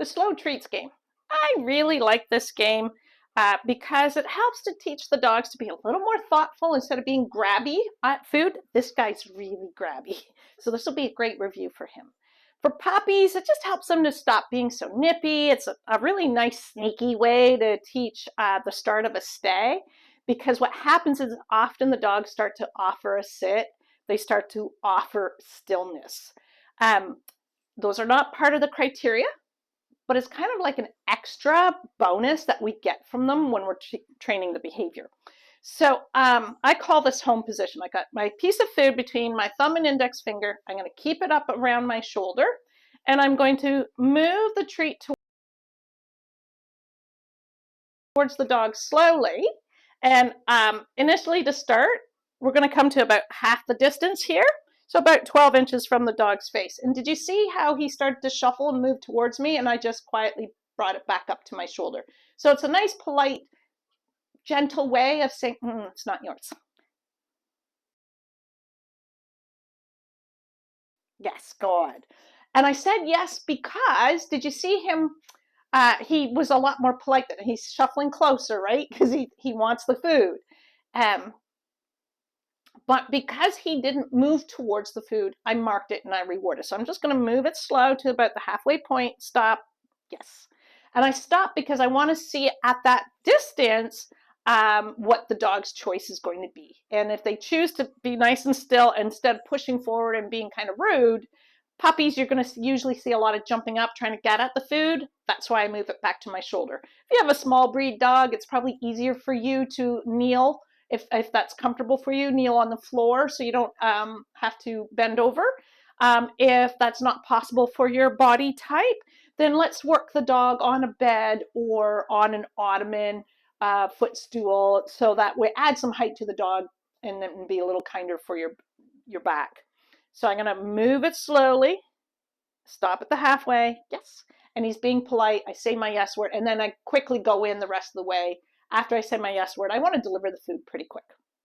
the slow treats game. I really like this game because it helps to teach the dogs to be a little more thoughtful instead of being grabby at food. This guy's really grabby, so this will be a great review for him. For puppies, it just helps them to stop being so nippy. It's a really nice sneaky way to teach the start of a stay, because what happens is often the dogs start to offer a sit. They start to offer stillness. Those are not part of the criteria, but it's kind of like an extra bonus that we get from them when we're training the behavior. So I call this home position. I got my piece of food between my thumb and index finger. I'm going to keep it up around my shoulder, and I'm going to move the treat towards the dog slowly. And initially to start, we're going to come to about half the distance here. So about 12 inches from the dog's face. And did you see how he started to shuffle and move towards me? And I just quietly brought it back up to my shoulder. So it's a nice, polite, gentle way of saying, it's not yours. Yes, good. And I said yes because, did you see him? He was a lot more polite. He's shuffling closer, right? Because he wants the food. But because he didn't move towards the food, I marked it and I rewarded. So I'm just going to move it slow to about the halfway point. Stop. Yes. And I stop because I want to see at that distance what the dog's choice is going to be. And if they choose to be nice and still instead of pushing forward and being kind of rude, puppies, you're going to usually see a lot of jumping up, trying to get at the food. That's why I move it back to my shoulder. If you have a small breed dog, it's probably easier for you to kneel. If that's comfortable for you, kneel on the floor so you don't have to bend over. If that's not possible for your body type, then let's work the dog on a bed or on an ottoman, footstool, so that we add some height to the dog and then be a little kinder for your back. So I'm going to move it slowly, stop at the halfway, yes, and he's being polite. I say my yes word, and then I quickly go in the rest of the way. After I say my yes word, I want to deliver the food pretty quick.